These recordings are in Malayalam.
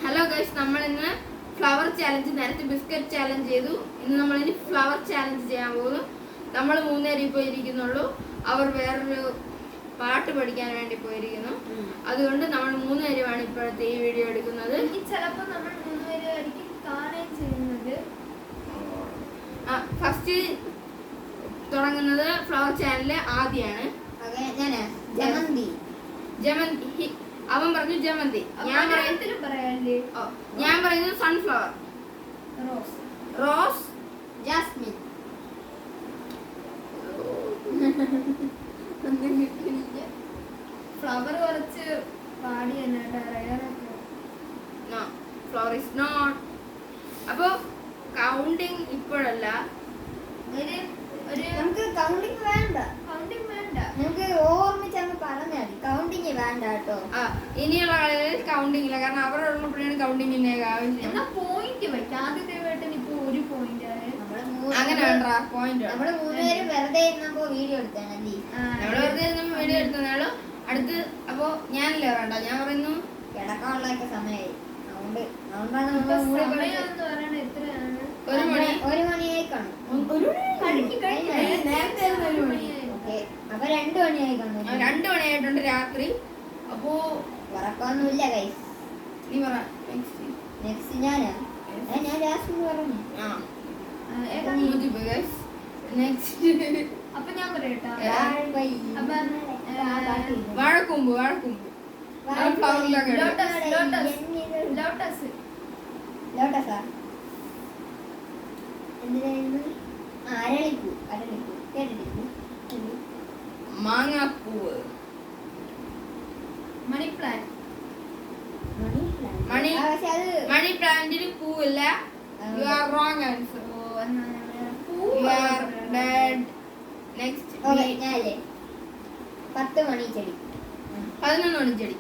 ഹലോ ഗൈസ്, നമ്മളിന്ന് ഫ്ലവർ ചാലഞ്ച്, നേരത്തെ ബിസ്ക്കറ്റ് ചാലഞ്ച് ചെയ്തു. ഇന്ന് നമ്മളിനി ഫ്ലവർ ചാലഞ്ച് ചെയ്യാൻ പോകുന്നു. നമ്മൾ 3 പേര് പോയിരിക്കുന്നുള്ളൂ. അവർ വേറൊരു പാട്ട് പഠിക്കാൻ വേണ്ടി പോയിരിക്കുന്നു. അതുകൊണ്ട് നമ്മൾ 3 പേരുമാണ് ഇപ്പോഴത്തെ ഈ വീഡിയോ എടുക്കുന്നത്. ചിലപ്പോൾ നമ്മൾ 3 പേരായിരിക്കും കാണുകയും ചെയ്യുന്നത്. ഫസ്റ്റ് തുടങ്ങുന്നത് ഫ്ലവർ ചാനലിലെ ആദ്യാണ്. ജമന്തി. അവൻ പറഞ്ഞു ജമന്തി. ഞാൻ പറയുന്നത് സൺഫ്ലവർ, റോസ്, ജാസ്മിൻ. ഫ്ലവർ കുറച്ച് പാടി ഫ്ലവർ ഇസ് നോട്ട്. അപ്പൊ കൗണ്ടിങ് ഇപ്പോഴല്ല, നമുക്ക് കൗണ്ടിങ് വേണ്ട, നമുക്ക് ഓർമ്മിച്ചങ്ങ് പറഞ്ഞാൽ മതി. കൗണ്ടിങ് വേണ്ട കേട്ടോ. ഇനിയുള്ള കളികളിൽ കൗണ്ടിങ് ഇല്ല, കാരണം അവരുടെ ഉള്ളപ്പോഴാണ് കൗണ്ടിങ്ങിന്റെ ആവശ്യം. എന്നാ പോയിന്റ് വയ്ക്കാം. ആദ്യത്തെ വേട്ടൻ ഇപ്പൊ 1 പോയിന്റ് ആണ്. അങ്ങനെ വേണ്ട പോയിന്റ്. നമ്മള് 3 പേര് വെറുതെ ഇരുന്നപ്പോ വീഡിയോ എടുത്താണല്ലേ. നമ്മള് വെറുതെ ഇരുന്നപ്പോ വീഡിയോ എടുത്തതാണ്. അടുത്ത് അപ്പൊ ഞാനല്ലേ വേണ്ട, ഞാൻ പറയുന്നു കിടക്കാനുള്ളതൊക്കെ സമയമായി. അതുകൊണ്ടാണ് 1 മണിയായി കാണും. അപ്പൊ 2 മണിയായി കാണും. 2 മണിയായിട്ടുണ്ട് രാത്രി. അപ്പോ ഉറക്കമൊന്നുമില്ല ഗൈസ്. നീ പറ നെക്സ്റ്റ് ഞാൻ ജാസ്മിൻ പറഞ്ഞു. അപ്പൊ ഞാൻ പറയട്ടോ. വാഴക്കൂമ്പ്. ലോട്ടസാ എന്തിനായിരുന്നു? അരളിപ്പൂ കേട്ടിട്ടില്ലേ? മാങ്ങാപ്പൂവ്, മണി പ്ലാന്റ്. മണി പ്ലാന്റിന് പൂവില്ല. You are wrong answer. You are dead. Next. ഞാനല്ലേ 10 മണി ചെടി. 11 മണി ചെടി.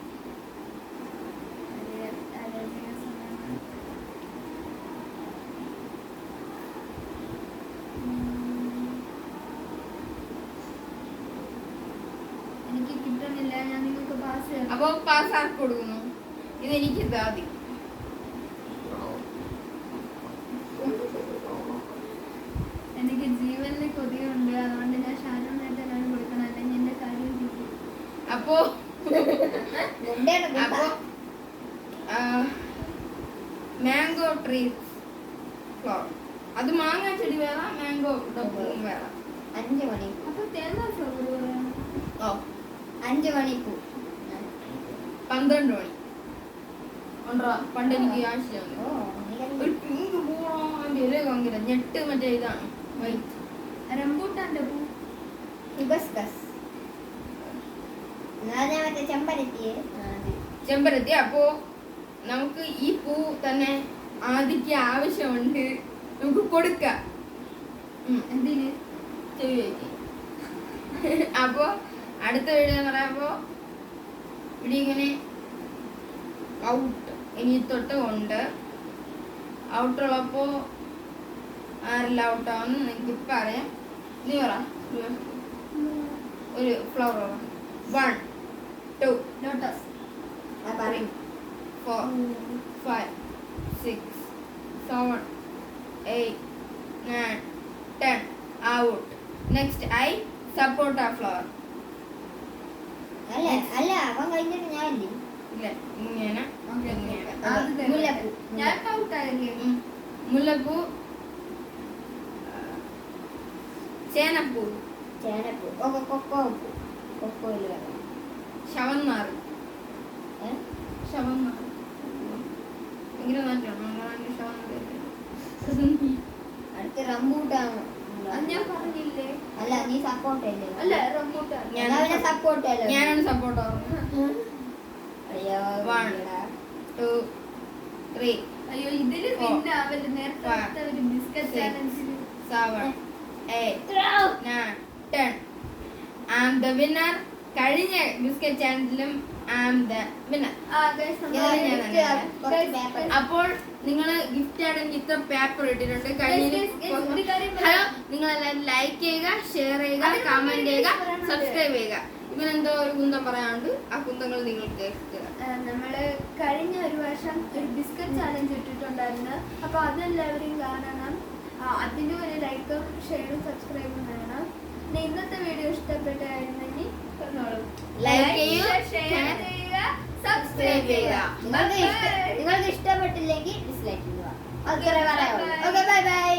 എനിക്ക് കിട്ടുന്നില്ല. ഞാൻ നിങ്ങൾക്ക് പാസ്. അപ്പൊ പാസ് ആർക്ക് കൊടുക്കുന്നു? ഇതെനിക്ക് ആദ്യം. എനിക്ക് ജീവനിൽ കൊതിയുണ്ട്. അതുകൊണ്ട് ഞാൻ ഷാനോനായിട്ടാണ് കൊടുക്കണം, അല്ലെങ്കിൽ എന്റെ കാര്യം ചെയ്യും. അപ്പോ മാംഗോ ട്രീ ഫ്ലവർ. അത് മാങ്ങ ചെടി വേറെ, മാംഗോ പൂവും വേറെ. 5 മണി. അപ്പൊ തേങ്ങ ഫ്ലവർ 5 മണിപ്പൂ. 12 മണി ഉണ്ടോ? പണ്ട് എനിക്ക് ആവശ്യമാണ് ഒരു പിങ്ക് പൂണോ. അതിന്റെ ഇല ഭയങ്കര ഞെട്ട്. മറ്റേ ഇതാണ് വൈറ്റ്. റംബൂട്ടാന്റെ പൂ. ഹിബസ്കസ്. ചെമ്പരത്തി. അപ്പോ നമുക്ക് ഈ പൂ തന്നെ ആദിക്ക് ആവശ്യമുണ്ട്, നമുക്ക് കൊടുക്കാം. എന്തിന്? അപ്പോ അടുത്ത വീഡിയോ എന്ന് പറയുമ്പോ ഇവിടെ ഇങ്ങനെ ഔട്ട് ഇനി തൊട്ട് ഉണ്ട്. ഔട്ടുള്ളപ്പോ ആരെല്ലാം ഔട്ടാവുന്നു എനിക്ക് ഇപ്പം അറിയാം. നീ പറ ഒരു flower. 1 2 lotus. 3 4 5 6 7 8 9 10 out. Next I support flower. അല്ല അവൻ കഴിഞ്ഞിട്ട് ഞാനില്ലേ. ഇല്ല, ഇങ്ങനെ മുല്ലപ്പൂ. ഞാൻ ഔട്ടായില്ലേ. മുല്ലപ്പൂ, ചേനപ്പൂ, കൊക്കോയില് ശവന്നാറ്. ഭയങ്കര നാറ്റാണ്. അടുത്ത റംബൂട്ടാണ്. ഞാൻ പറഞ്ഞില്ലേ? അല്ല, നീ സപ്പോർട്ട് അല്ലേ? അല്ല, റംബൂട്ടാൻ. ഞാനാണ് സപ്പോർട്ട് ആവുന്നത്. 1 2 3 അയ്യോ, ഇതില് പിന്നെ അവര് നേരത്തെ ഒരു ബിസ്ക്കറ്റ് ചാലഞ്ചിൽ 7 8 9 10. I am the winner. കഴിഞ്ഞ ബിസ്ക്കറ്റ് ചാലഞ്ചിലും I am the winner. അപ്പോൾ നിങ്ങൾ ഗിഫ്റ്റ് ആയിട്ട് ഇത്ര പേപ്പർ ഇട്ടിട്ടുണ്ട്. ഹലോ, നിങ്ങളെല്ലാം ലൈക്ക് ചെയ്യുക, ഷെയർ ചെയ്യുക, കമന്റ് ചെയ്യുക, സബ്സ്ക്രൈബ് ചെയ്യുക. ഇവനെന്തോ ഒരു കുന്തം പറയാനുണ്ട്. ആ കുന്തങ്ങൾ നിങ്ങൾ കേൾക്കുക. നമ്മള് കഴിഞ്ഞ ഒരു വർഷം ഒരു ബിസ്ക്കറ്റ് ചാലഞ്ച് ഇട്ടിട്ടുണ്ടായിരുന്നു. അപ്പോൾ അതെല്ലാവരും കാണണം. അതിനും ഒരു ലൈക്കും ഷെയറും സബ്സ്ക്രൈബും വേണം. പിന്നെ ഇന്നത്തെ വീഡിയോ ഇഷ്ടപ്പെട്ടായിരുന്നെങ്കിൽ ലൈക്ക് ചെയ്യൂ, ഷെയർ ചെയ്യുക, സബ്സ്ക്രൈബ് ചെയ്യുക. നിങ്ങൾക്ക് ഇഷ്ടപ്പെട്ടില്ലെങ്കിൽ ഡിസ്ലൈക്ക് ചെയ്യുക. അത്രേ പറയാനുള്ളൂ. Okay, bye bye.